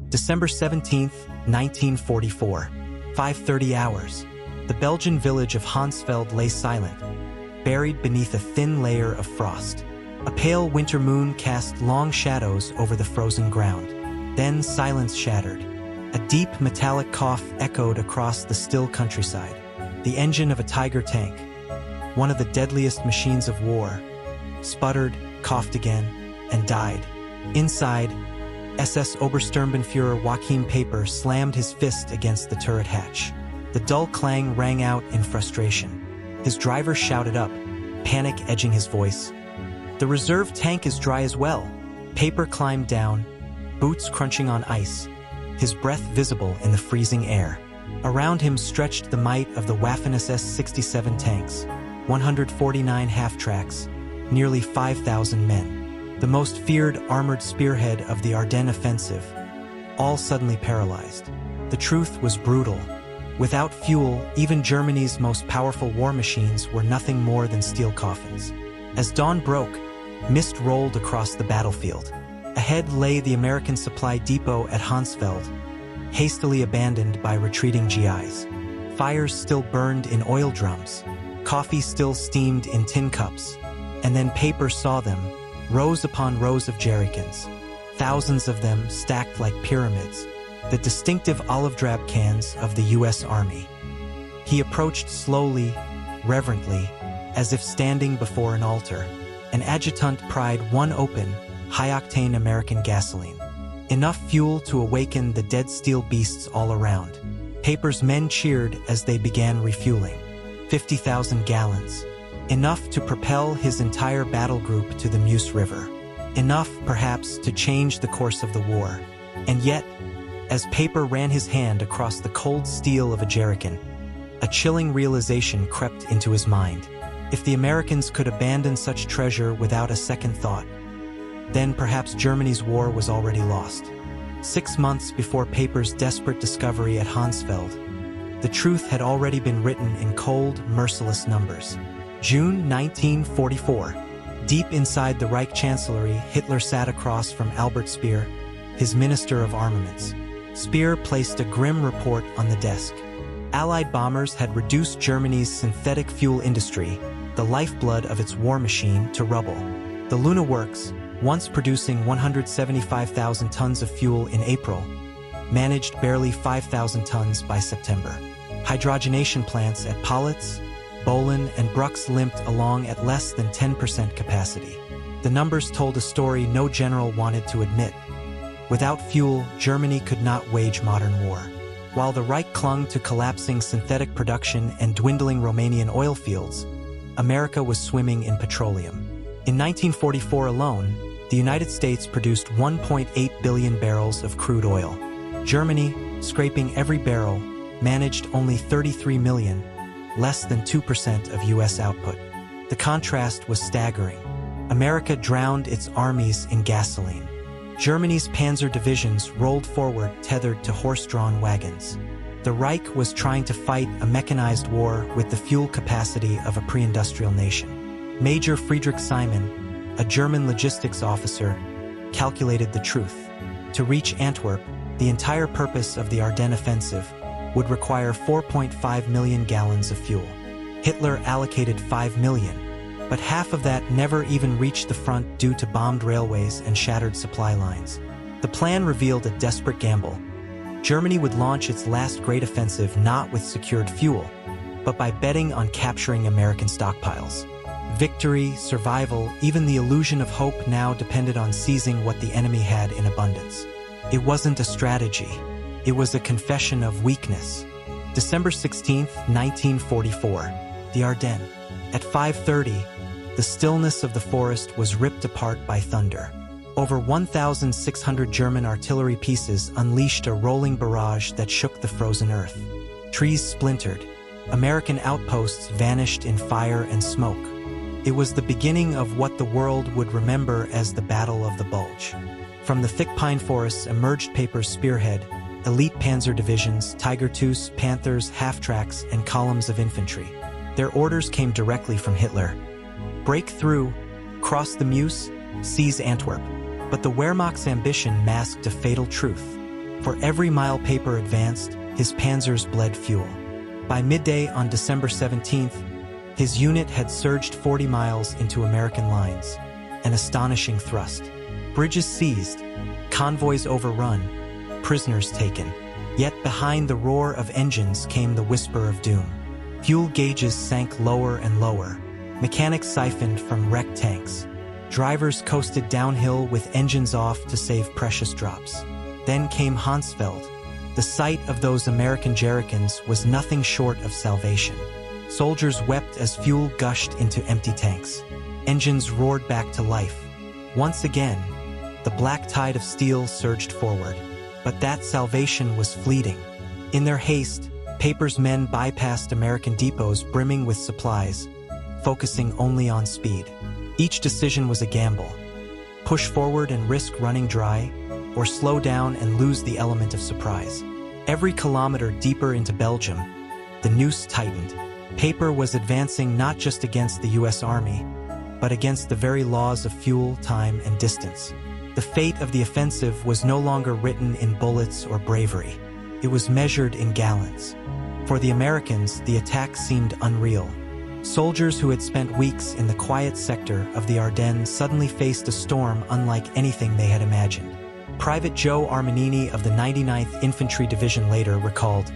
December 17th, 1944, 5:30 hours. The Belgian village of Honsfeld lay silent, buried beneath a thin layer of frost. A pale winter moon cast long shadows over the frozen ground. Then silence shattered. A deep metallic cough echoed across the still countryside. The engine of a Tiger tank, one of the deadliest machines of war, sputtered, coughed again, and died. Inside, SS Obersturmbannführer Joachim Peiper slammed his fist against the turret hatch. The dull clang rang out in frustration. His driver shouted up, panic edging his voice. "The reserve tank is dry as well." Peiper climbed down, boots crunching on ice, his breath visible in the freezing air. Around him stretched the might of the Waffen-SS 67 tanks, 149 half-tracks, nearly 5,000 men. The most feared armored spearhead of the Ardennes offensive, all suddenly paralyzed. The truth was brutal. Without fuel, even Germany's most powerful war machines were nothing more than steel coffins. As dawn broke, mist rolled across the battlefield. Ahead lay the American supply depot at Honsfeld, hastily abandoned by retreating GIs. Fires still burned in oil drums, coffee still steamed in tin cups, and then Peiper saw them, rows upon rows of jerrycans, thousands of them stacked like pyramids, the distinctive olive drab cans of the U.S. Army. He approached slowly, reverently, as if standing before an altar. An adjutant pried one open, high-octane American gasoline. Enough fuel to awaken the dead steel beasts all around. Peiper's men cheered as they began refueling. 50,000 gallons. Enough to propel his entire battle group to the Meuse River. Enough, perhaps, to change the course of the war. And yet, as Peiper ran his hand across the cold steel of a jerrycan, a chilling realization crept into his mind. If the Americans could abandon such treasure without a second thought, then perhaps Germany's war was already lost. 6 months before Peiper's desperate discovery at Honsfeld, the truth had already been written in cold, merciless numbers. June 1944. Deep inside the Reich Chancellery, Hitler sat across from Albert Speer, his Minister of Armaments. Speer placed a grim report on the desk. Allied bombers had reduced Germany's synthetic fuel industry, the lifeblood of its war machine, to rubble. The Luna Works, once producing 175,000 tons of fuel in April, managed barely 5,000 tons by September. Hydrogenation plants at Politz, Bolin, and Brux limped along at less than 10% capacity. The numbers told a story no general wanted to admit. Without fuel, Germany could not wage modern war. While the Reich clung to collapsing synthetic production and dwindling Romanian oil fields, America was swimming in petroleum. In 1944 alone, the United States produced 1.8 billion barrels of crude oil. Germany, scraping every barrel, managed only 33 million, less than 2% of U.S. output. The contrast was staggering. America drowned its armies in gasoline. Germany's panzer divisions rolled forward tethered to horse-drawn wagons. The Reich was trying to fight a mechanized war with the fuel capacity of a pre-industrial nation. Major Friedrich Simon, a German logistics officer, calculated the truth. To reach Antwerp, the entire purpose of the Ardennes offensive would require 4.5 million gallons of fuel. Hitler allocated 5 million, but half of that never even reached the front due to bombed railways and shattered supply lines. The plan revealed a desperate gamble. Germany would launch its last great offensive not with secured fuel, but by betting on capturing American stockpiles. Victory, survival, even the illusion of hope now depended on seizing what the enemy had in abundance. It wasn't a strategy. It was a confession of weakness. December 16, 1944, the Ardennes. At 5:30, the stillness of the forest was ripped apart by thunder. Over 1,600 German artillery pieces unleashed a rolling barrage that shook the frozen earth. Trees splintered. American outposts vanished in fire and smoke. It was the beginning of what the world would remember as the Battle of the Bulge. From the thick pine forests emerged Peiper's spearhead, elite panzer divisions, Tiger IIs, Panthers, half-tracks, and columns of infantry. Their orders came directly from Hitler. Break through, cross the Meuse, seize Antwerp. But the Wehrmacht's ambition masked a fatal truth. For every mile Peiper advanced, his panzers bled fuel. By midday on December 17th, his unit had surged 40 miles into American lines, an astonishing thrust. Bridges seized, convoys overrun, prisoners taken. Yet behind the roar of engines came the whisper of doom. Fuel gauges sank lower and lower. Mechanics siphoned from wrecked tanks. Drivers coasted downhill with engines off to save precious drops. Then came Honsfeld. The sight of those American jerrycans was nothing short of salvation. Soldiers wept as fuel gushed into empty tanks. Engines roared back to life. Once again, the black tide of steel surged forward. But that salvation was fleeting. In their haste, Peiper's men bypassed American depots brimming with supplies, focusing only on speed. Each decision was a gamble. Push forward and risk running dry, or slow down and lose the element of surprise. Every kilometer deeper into Belgium, the noose tightened. Peiper was advancing not just against the U.S. Army, but against the very laws of fuel, time, and distance. The fate of the offensive was no longer written in bullets or bravery. It was measured in gallons. For the Americans, the attack seemed unreal. Soldiers who had spent weeks in the quiet sector of the Ardennes suddenly faced a storm unlike anything they had imagined. Private Joe Armanini of the 99th Infantry Division later recalled,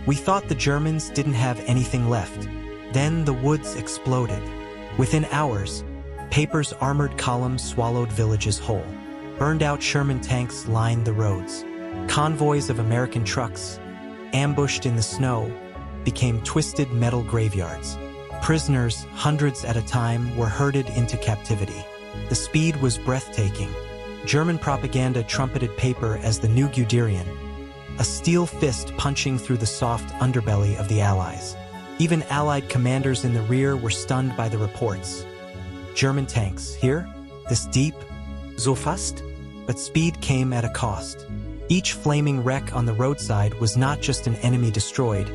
"We thought the Germans didn't have anything left. Then the woods exploded. Within hours, Peiper's armored columns swallowed villages whole. Burned-out Sherman tanks lined the roads. Convoys of American trucks, ambushed in the snow, became twisted metal graveyards. Prisoners, hundreds at a time, were herded into captivity. The speed was breathtaking. German propaganda trumpeted Peiper as the new Guderian, a steel fist punching through the soft underbelly of the Allies. Even Allied commanders in the rear were stunned by the reports. German tanks, here? This deep? So fast? But speed came at a cost. Each flaming wreck on the roadside was not just an enemy destroyed,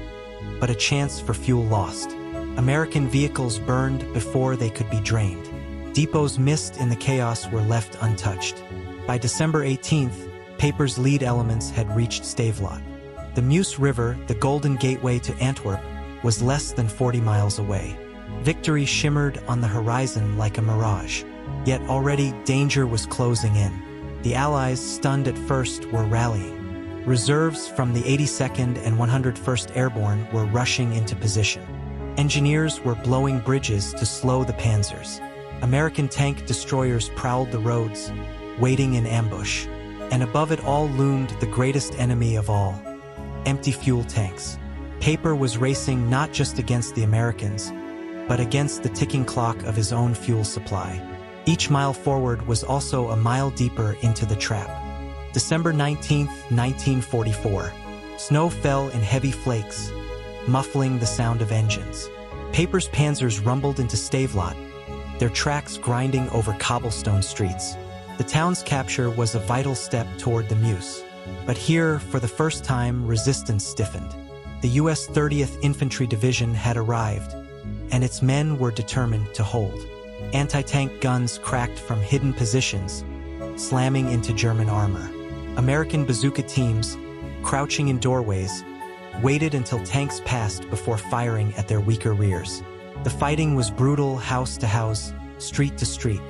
but a chance for fuel lost. American vehicles burned before they could be drained. Depots missed in the chaos were left untouched. By December 18th, Peiper's lead elements had reached Stavelot. The Meuse River, the golden gateway to Antwerp, was less than 40 miles away. Victory shimmered on the horizon like a mirage. Yet already danger was closing in. The Allies, stunned at first, were rallying. Reserves from the 82nd and 101st Airborne were rushing into position. Engineers were blowing bridges to slow the panzers. American tank destroyers prowled the roads, waiting in ambush. And above it all loomed the greatest enemy of all, empty fuel tanks. Peiper was racing not just against the Americans, but against the ticking clock of his own fuel supply. Each mile forward was also a mile deeper into the trap. December 19th, 1944. Snow fell in heavy flakes, muffling the sound of engines. Peiper's panzers rumbled into Stavelot, their tracks grinding over cobblestone streets. The town's capture was a vital step toward the Meuse. But here, for the first time, resistance stiffened. The U.S. 30th Infantry Division had arrived, and its men were determined to hold. Anti-tank guns cracked from hidden positions, slamming into German armor. American bazooka teams, crouching in doorways, waited until tanks passed before firing at their weaker rears. The fighting was brutal, house to house, street to street.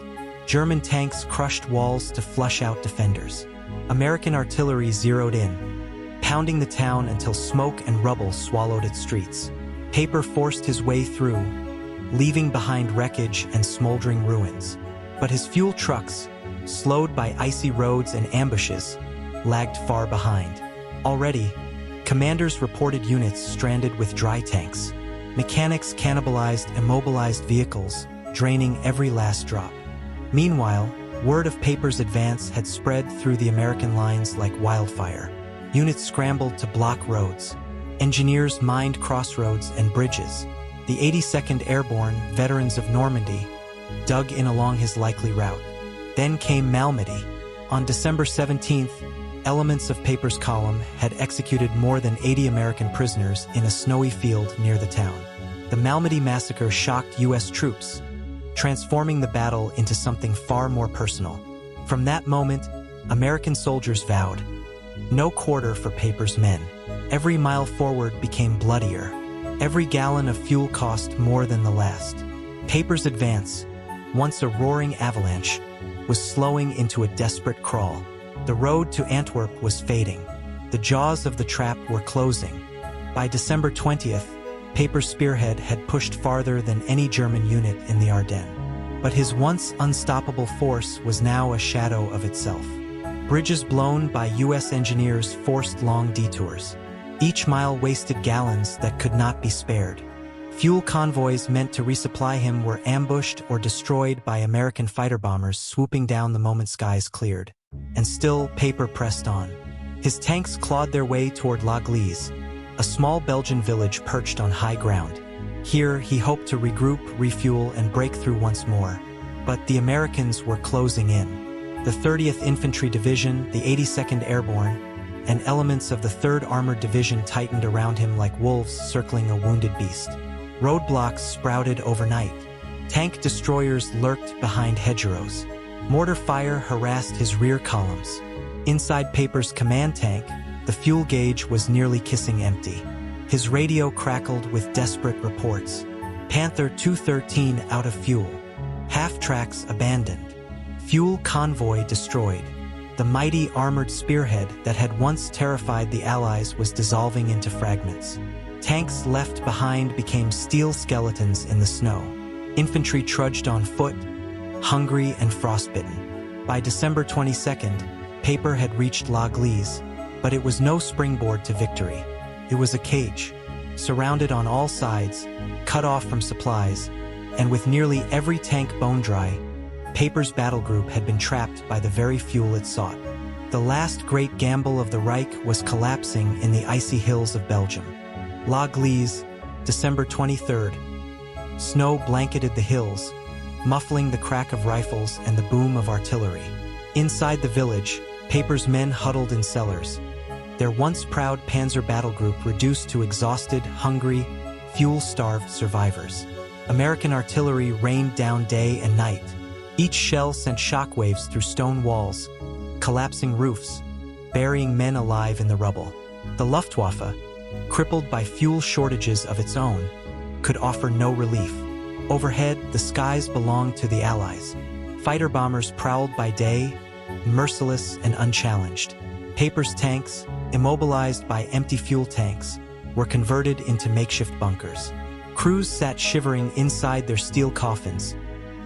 German tanks crushed walls to flush out defenders. American artillery zeroed in, pounding the town until smoke and rubble swallowed its streets. Peiper forced his way through, leaving behind wreckage and smoldering ruins. But his fuel trucks, slowed by icy roads and ambushes, lagged far behind. Already, commanders reported units stranded with dry tanks. Mechanics cannibalized immobilized vehicles, draining every last drop. Meanwhile, word of Peiper's advance had spread through the American lines like wildfire. Units scrambled to block roads. Engineers mined crossroads and bridges. The 82nd Airborne, veterans of Normandy, dug in along his likely route. Then came Malmedy. On December 17th, elements of Peiper's column had executed more than 80 American prisoners in a snowy field near the town. The Malmedy massacre shocked U.S. troops, transforming the battle into something far more personal. From that moment, American soldiers vowed, No quarter for Peiper's men. Every mile forward became bloodier. Every gallon of fuel cost more than the last. Peiper's advance, once a roaring avalanche, was slowing into a desperate crawl. The road to Antwerp was fading. The jaws of the trap were closing. By December 20th, Peiper's spearhead had pushed farther than any German unit in the Ardennes. But his once unstoppable force was now a shadow of itself. Bridges blown by U.S. engineers forced long detours. Each mile wasted gallons that could not be spared. Fuel convoys meant to resupply him were ambushed or destroyed by American fighter bombers swooping down the moment skies cleared. And still, Peiper pressed on. His tanks clawed their way toward La Glise, a small Belgian village perched on high ground. Here, he hoped to regroup, refuel, and break through once more. But the Americans were closing in. The 30th Infantry Division, the 82nd Airborne, and elements of the 3rd Armored Division tightened around him like wolves circling a wounded beast. Roadblocks sprouted overnight. Tank destroyers lurked behind hedgerows. Mortar fire harassed his rear columns. Inside Peiper's command tank, the fuel gauge was nearly kissing empty. His radio crackled with desperate reports. Panther 213 out of fuel. Half-tracks abandoned. Fuel convoy destroyed. The mighty armored spearhead that had once terrified the Allies was dissolving into fragments. Tanks left behind became steel skeletons in the snow. Infantry trudged on foot, hungry and frostbitten. By December 22nd, Peiper had reached La Glise, but it was no springboard to victory. It was a cage, surrounded on all sides, cut off from supplies, and with nearly every tank bone dry, Peiper's battle group had been trapped by the very fuel it sought. The last great gamble of the Reich was collapsing in the icy hills of Belgium. La Glise, December 23rd. Snow blanketed the hills, muffling the crack of rifles and the boom of artillery. Inside the village, Peiper's men huddled in cellars, their once proud Panzer battle group reduced to exhausted, hungry, fuel-starved survivors. American artillery rained down day and night. Each shell sent shockwaves through stone walls, collapsing roofs, burying men alive in the rubble. The Luftwaffe, crippled by fuel shortages of its own, could offer no relief. Overhead, the skies belonged to the Allies. Fighter bombers prowled by day, merciless and unchallenged. Peiper's tanks, immobilized by empty fuel tanks, were converted into makeshift bunkers. Crews sat shivering inside their steel coffins,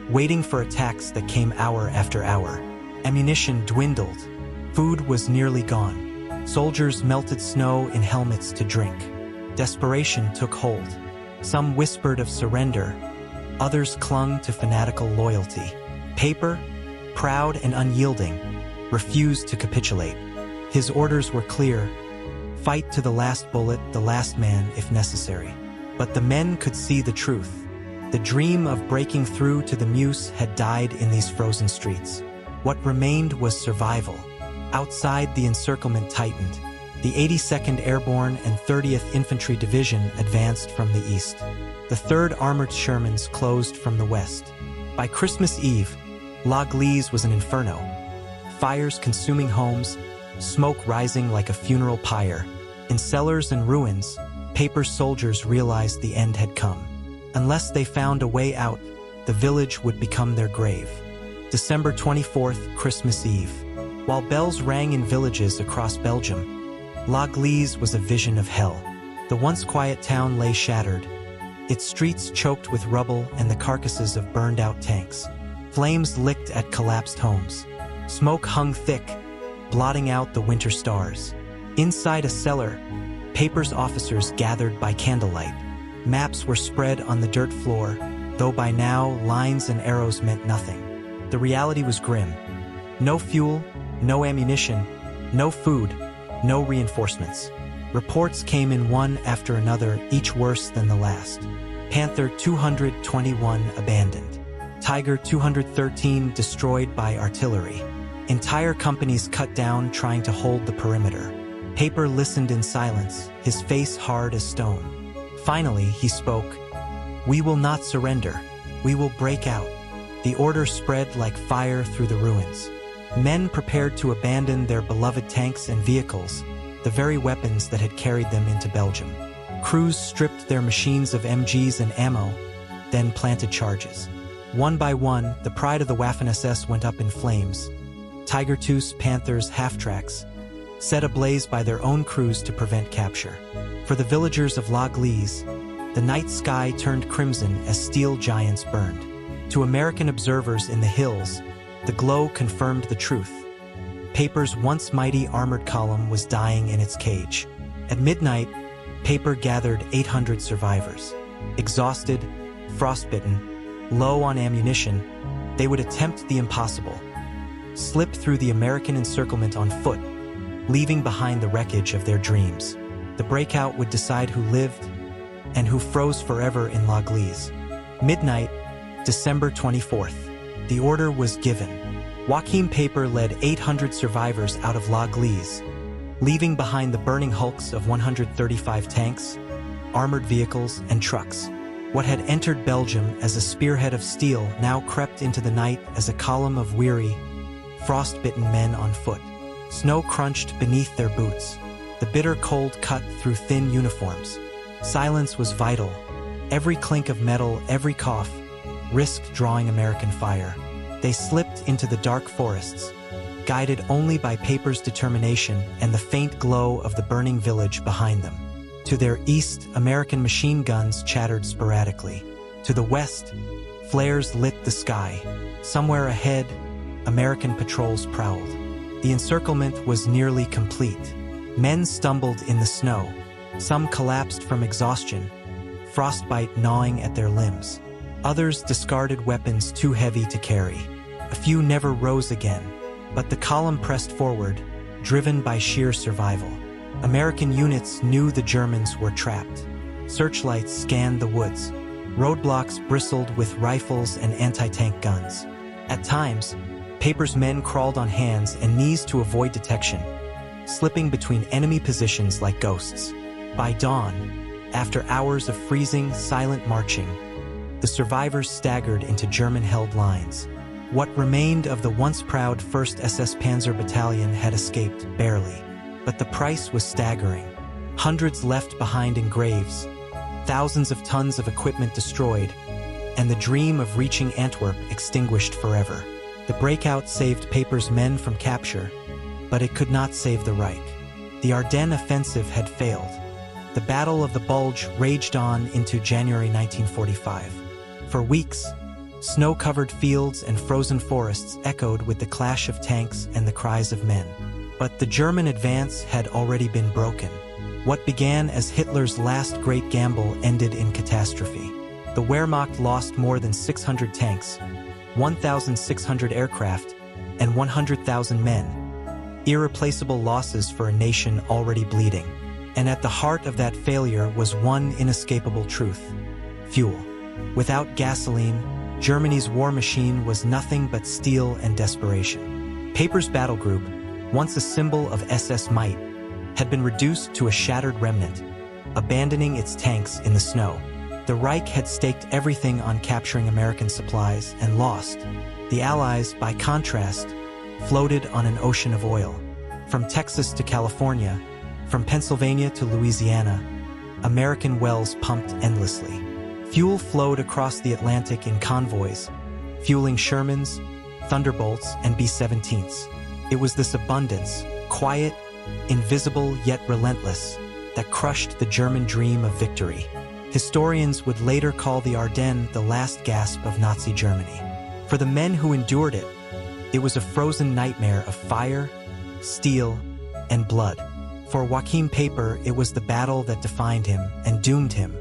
waiting for attacks that came hour after hour. Ammunition dwindled. Food was nearly gone. Soldiers melted snow in helmets to drink. Desperation took hold. Some whispered of surrender. Others clung to fanatical loyalty. Peiper, proud and unyielding, refused to capitulate. His orders were clear: fight to the last bullet, the last man if necessary. But the men could see the truth. The dream of breaking through to the Meuse had died in these frozen streets. What remained was survival. Outside, the encirclement tightened. The 82nd Airborne and 30th Infantry Division advanced from the east. The 3rd Armored Shermans closed from the west. By Christmas Eve, La Glise was an inferno. Fires consuming homes, smoke rising like a funeral pyre. In cellars and ruins, Peiper's soldiers realized the end had come. Unless they found a way out, the village would become their grave. December 24th, Christmas Eve. While bells rang in villages across Belgium, La Glise was a vision of hell. The once quiet town lay shattered, its streets choked with rubble and the carcasses of burned-out tanks. Flames licked at collapsed homes. Smoke hung thick, blotting out the winter stars. Inside a cellar, Peiper's officers gathered by candlelight. Maps were spread on the dirt floor, though by now lines and arrows meant nothing. The reality was grim. No fuel, no ammunition, no food, no reinforcements. Reports came in one after another, each worse than the last. Panther 221 abandoned. Tiger 213 destroyed by artillery. Entire companies cut down trying to hold the perimeter. Peiper listened in silence, his face hard as stone. Finally, he spoke. "We will not surrender. We will break out." The order spread like fire through the ruins. Men prepared to abandon their beloved tanks and vehicles, the very weapons that had carried them into Belgium. Crews stripped their machines of MGs and ammo, then planted charges. One by one, the pride of the Waffen-SS went up in flames. Tiger-2s, Panthers, half-tracks, set ablaze by their own crews to prevent capture. For the villagers of La Glise, the night sky turned crimson as steel giants burned. To American observers in the hills, the glow confirmed the truth. Peiper's once mighty armored column was dying in its cage. At midnight, Peiper gathered 800 survivors. Exhausted, frostbitten, low on ammunition, they would attempt the impossible. Slip through the American encirclement on foot, leaving behind the wreckage of their dreams. The breakout would decide who lived and who froze forever in La Glise. Midnight, December 24th. The order was given. Joachim Peiper led 800 survivors out of La Glise, leaving behind the burning hulks of 135 tanks, armored vehicles, and trucks. What had entered Belgium as a spearhead of steel now crept into the night as a column of weary, frost-bitten men on foot. Snow crunched beneath their boots. The bitter cold cut through thin uniforms. Silence was vital. Every clink of metal, every cough, risked drawing American fire. They slipped into the dark forests, guided only by Peiper's determination and the faint glow of the burning village behind them. To their east, American machine guns chattered sporadically. To the west, flares lit the sky. Somewhere ahead, American patrols prowled. The encirclement was nearly complete. Men stumbled in the snow. Some collapsed from exhaustion, frostbite gnawing at their limbs. Others discarded weapons too heavy to carry. A few never rose again, but the column pressed forward, driven by sheer survival. American units knew the Germans were trapped. Searchlights scanned the woods. Roadblocks bristled with rifles and anti-tank guns. At times, Peiper's men crawled on hands and knees to avoid detection, slipping between enemy positions like ghosts. By dawn, after hours of freezing, silent marching, the survivors staggered into German-held lines. What remained of the once proud 1st SS Panzer Battalion had escaped, barely. But the price was staggering. Hundreds left behind in graves, thousands of tons of equipment destroyed, and the dream of reaching Antwerp extinguished forever. The breakout saved Peiper's men from capture, but it could not save the Reich. The Ardennes offensive had failed. The Battle of the Bulge raged on into January 1945. For weeks, snow-covered fields and frozen forests echoed with the clash of tanks and the cries of men. But the German advance had already been broken. What began as Hitler's last great gamble ended in catastrophe. The Wehrmacht lost more than 600 tanks, 1,600 aircraft, and 100,000 men. Irreplaceable losses for a nation already bleeding. And at the heart of that failure was one inescapable truth: fuel. Without gasoline, Germany's war machine was nothing but steel and desperation. Peiper's battle group, once a symbol of SS might, had been reduced to a shattered remnant, abandoning its tanks in the snow. The Reich had staked everything on capturing American supplies and lost. The Allies, by contrast, floated on an ocean of oil. From Texas to California, from Pennsylvania to Louisiana, American wells pumped endlessly. Fuel flowed across the Atlantic in convoys, fueling Shermans, Thunderbolts, and B-17s. It was this abundance, quiet, invisible yet relentless, that crushed the German dream of victory. Historians would later call the Ardennes the last gasp of Nazi Germany. For the men who endured it, it was a frozen nightmare of fire, steel, and blood. For Joachim Peiper, it was the battle that defined him and doomed him.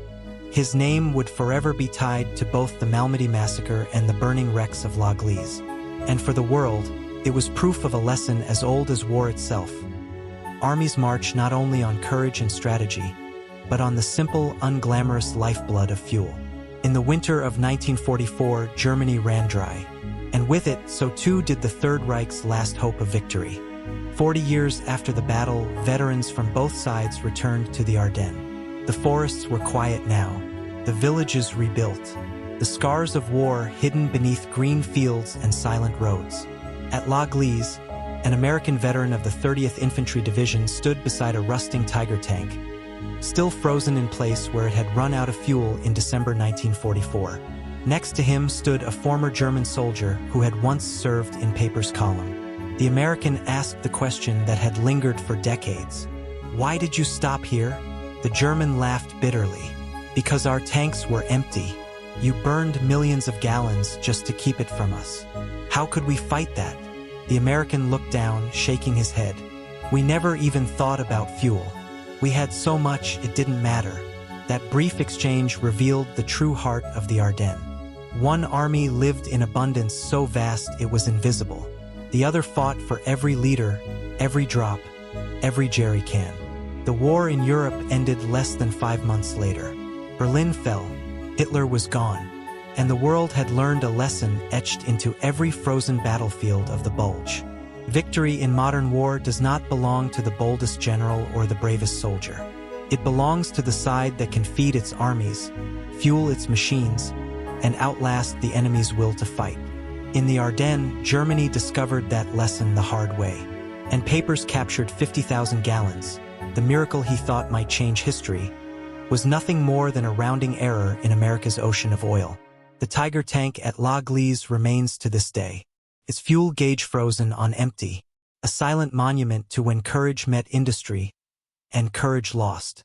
His name would forever be tied to both the Malmedy massacre and the burning wrecks of La Glise. And for the world, it was proof of a lesson as old as war itself. Armies march not only on courage and strategy, but on the simple, unglamorous lifeblood of fuel. In the winter of 1944, Germany ran dry. And with it, so too did the Third Reich's last hope of victory. 40 years after the battle, veterans from both sides returned to the Ardennes. The forests were quiet now, the villages rebuilt, the scars of war hidden beneath green fields and silent roads. At La Gleize, an American veteran of the 30th Infantry Division stood beside a rusting Tiger tank, still frozen in place where it had run out of fuel in December 1944. Next to him stood a former German soldier who had once served in Peiper's column. The American asked the question that had lingered for decades. "Why did you stop here?" The German laughed bitterly. "Because our tanks were empty. You burned millions of gallons just to keep it from us. How could we fight that?" The American looked down, shaking his head. "We never even thought about fuel. We had so much it didn't matter." That brief exchange revealed the true heart of the Ardennes. One army lived in abundance so vast it was invisible. The other fought for every liter, every drop, every jerry can. The war in Europe ended less than 5 months later. Berlin fell, Hitler was gone, and the world had learned a lesson etched into every frozen battlefield of the Bulge. Victory in modern war does not belong to the boldest general or the bravest soldier. It belongs to the side that can feed its armies, fuel its machines, and outlast the enemy's will to fight. In the Ardennes, Germany discovered that lesson the hard way, and Peiper's captured 50,000 gallons, the miracle he thought might change history, was nothing more than a rounding error in America's ocean of oil. The Tiger tank at La Gleize remains to this day, its fuel gauge frozen on empty, a silent monument to when courage met industry and courage lost.